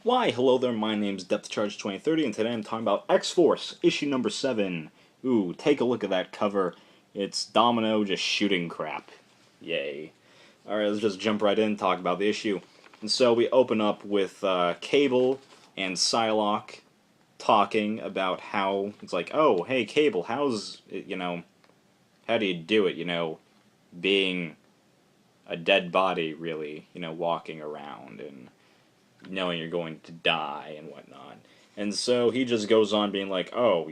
Why, hello there, my name's Depth Charge 2030, and today I'm talking about X-Force, issue number 7. Ooh, take a look at that cover. It's Domino just shooting crap. Yay. Alright, let's just jump right in and talk about the issue. And so we open up with Cable and Psylocke talking about how, it's like, oh, hey, Cable, how's, how do you do it, being a dead body, really, walking around, and knowing you're going to die and whatnot. And so he just goes on being like, oh,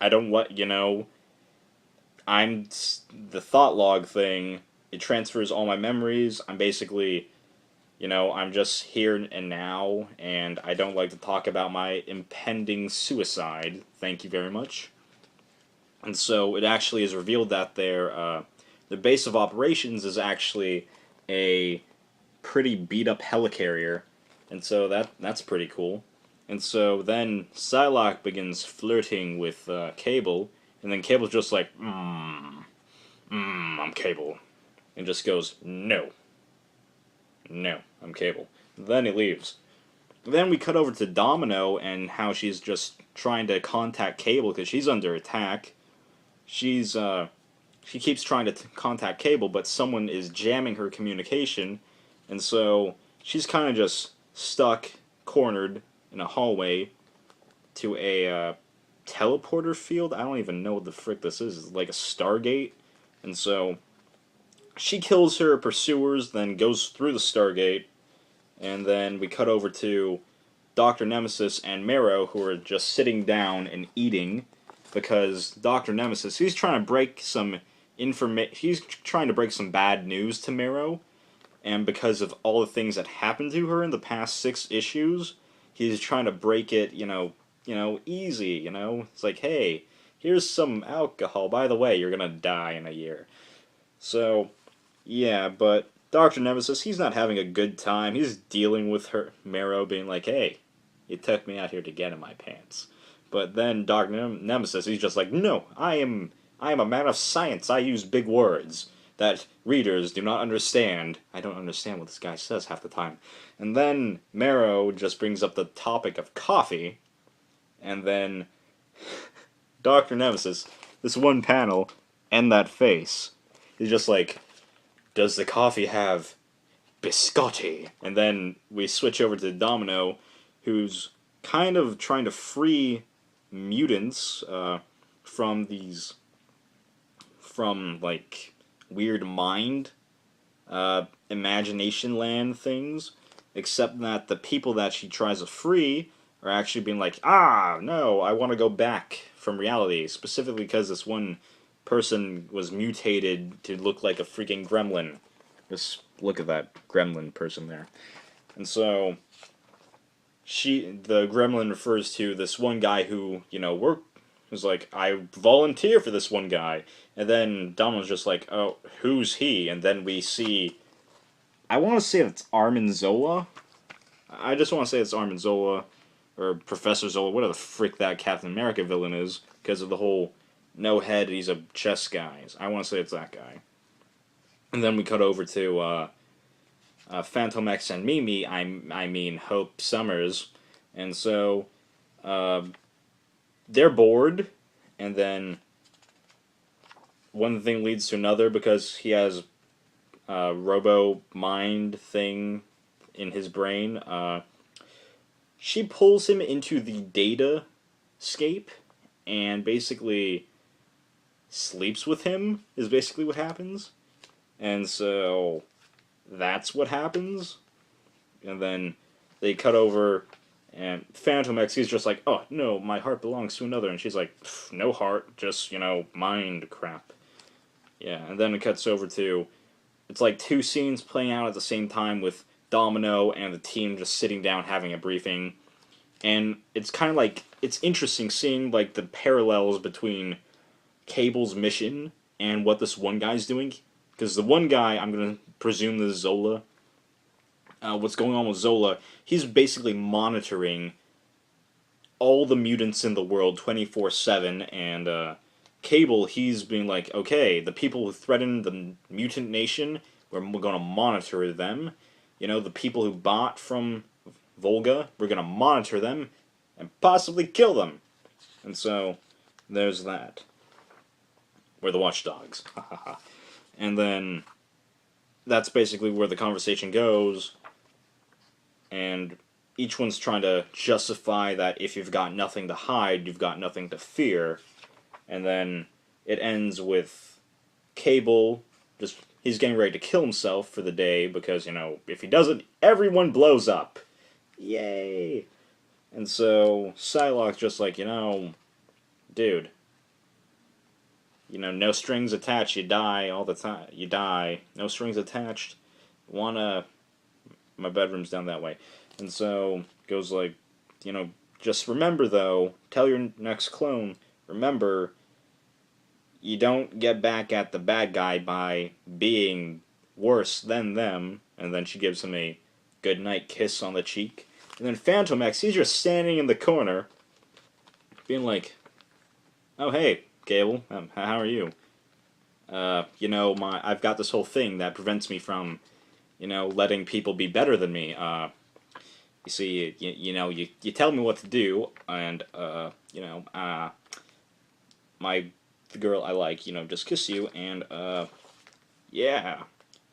I don't what, I'm the thought log thing. It transfers all my memories. I'm basically, I'm just here and now, and I don't like to talk about my impending suicide. Thank you very much. And so it actually is revealed that their base of operations is actually a pretty beat up helicarrier, and so that's pretty cool. And so then Psylocke begins flirting with Cable, and then Cable's just like, I'm Cable, and just goes, no, I'm Cable. And then he leaves. Then we cut over to Domino and how she's just trying to contact Cable because she's under attack. She keeps trying to contact Cable, but someone is jamming her communication, and so she's kind of just stuck, cornered in a hallway to a teleporter field. I don't even know what the frick this is. It's like a Stargate. And so she kills her pursuers, then goes through the Stargate, and then we cut over to Dr. Nemesis and Marrow, who are just sitting down and eating, because Dr. Nemesis, he's trying to break some he's trying to break some bad news to Marrow, and because of all the things that happened to her in the past 6 issues, he's trying to break it, easy, It's like, hey, here's some alcohol. By the way, you're gonna die in a year. So, yeah, but Dr. Nemesis, he's not having a good time. He's dealing with her, Marrow, being like, hey, you took me out here to get in my pants. But then Dr. Nemesis, he's just like, no, I am a man of science. I use big words that readers do not understand. I don't understand what this guy says half the time. And then Marrow just brings up the topic of coffee, and then Dr. Nemesis, this one panel, and that face, is just like, does the coffee have biscotti? And then we switch over to Domino, who's kind of trying to free mutants from like weird mind imagination land things, except that the people that she tries to free are actually being like, no, I want to go back from reality, specifically because this one person was mutated to look like a freaking gremlin. Just look at that gremlin person there. And so the gremlin refers to this one guy who, was like, I volunteer for this one guy. And then Domino's just like, oh, who's he? And then we see, I want to say it's Armin Zola. I just want to say it's Armin Zola, or Professor Zola, whatever the frick that Captain America villain is, because of the whole no head, he's a chess guy. I want to say it's that guy. And then we cut over to Phantom X and Mimi, I mean Hope Summers. And so they're bored, and then one thing leads to another because he has a robo mind thing in his brain. She pulls him into the data scape and basically sleeps with him, is basically what happens. And so that's what happens. And then they cut over, and Phantom X, he's just like, oh, no, my heart belongs to another. And she's like, no heart, just, mind crap. Yeah, and then it cuts over to, it's like 2 scenes playing out at the same time with Domino and the team just sitting down having a briefing. And it's kind of like, it's interesting seeing, like, the parallels between Cable's mission and what this one guy's doing. Because the one guy, I'm going to presume this is Zola, what's going on with Zola, he's basically monitoring all the mutants in the world 24/7, and Cable, he's being like, okay, the people who threaten the mutant nation, we're going to monitor them, the people who bought from Volga, we're gonna monitor them and possibly kill them. And so, there's that. We're the watchdogs. And then, that's basically where the conversation goes, and each one's trying to justify that if you've got nothing to hide, you've got nothing to fear. And then it ends with Cable he's getting ready to kill himself for the day because, if he doesn't, everyone blows up. Yay! And so Psylocke's just like, dude, no strings attached, you die all the time. You die. No strings attached. My bedroom's down that way. And so goes like, just remember though, tell your next clone, remember, you don't get back at the bad guy by being worse than them. And then she gives him a goodnight kiss on the cheek. And then Phantom X, he's just standing in the corner, being like, oh hey, Cable, how are you? I've got this whole thing that prevents me from, letting people be better than me. You see, you tell me what to do, and, the girl I like, just kiss you, and, yeah.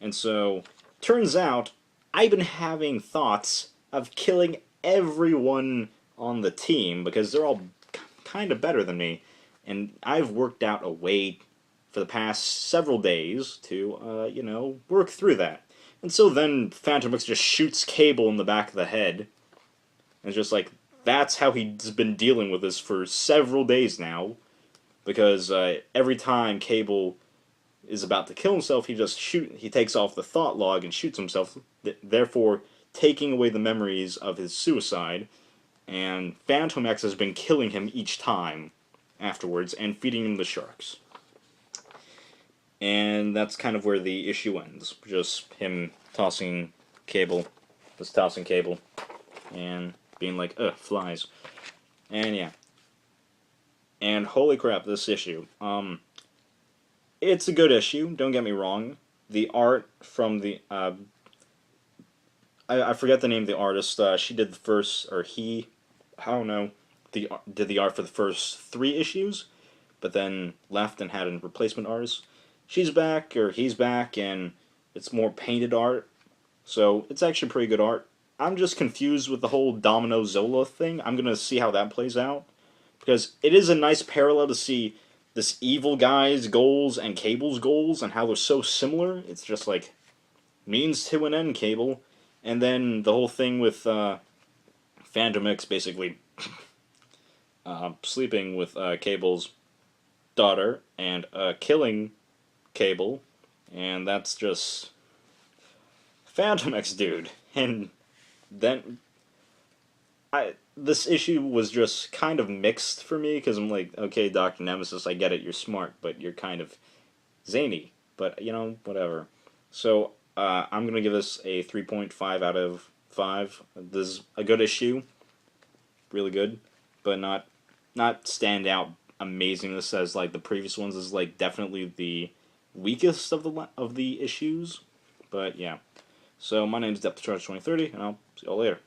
And so, turns out, I've been having thoughts of killing everyone on the team, because they're all kind of better than me, and I've worked out a way for the past several days to, work through that. And so then Phantom X just shoots Cable in the back of the head. And it's just like, that's how he's been dealing with this for several days now. Because every time Cable is about to kill himself, he takes off the thought log and shoots himself, therefore taking away the memories of his suicide. And Phantom X has been killing him each time afterwards and feeding him the sharks. And that's kind of where the issue ends. Just him tossing Cable, and being like, ugh, flies. And yeah. And holy crap, this issue. It's a good issue, don't get me wrong. The art from the, I forget the name of the artist, she did the first, or he, I don't know, did the art for the first 3 issues, but then left and had a replacement artist. She's back, or he's back, and it's more painted art, so it's actually pretty good art. I'm just confused with the whole Domino Zola thing. I'm gonna see how that plays out, because it is a nice parallel to see this evil guy's goals and Cable's goals, and how they're so similar. It's just like, means to an end, Cable. And then the whole thing with Phantom X basically sleeping with Cable's daughter and killing Cable, and that's just Phantom X, dude. And then this issue was just kind of mixed for me, because I'm like, okay, Dr. Nemesis, I get it, you're smart, but you're kind of zany. But, whatever. So, I'm going to give this a 3.5 out of 5. This is a good issue. Really good. But not stand out amazingness as, like, the previous ones. This is, like, definitely the weakest of the issues. But, yeah. So, my name is Depth Charge 2030, and I'll see y'all later.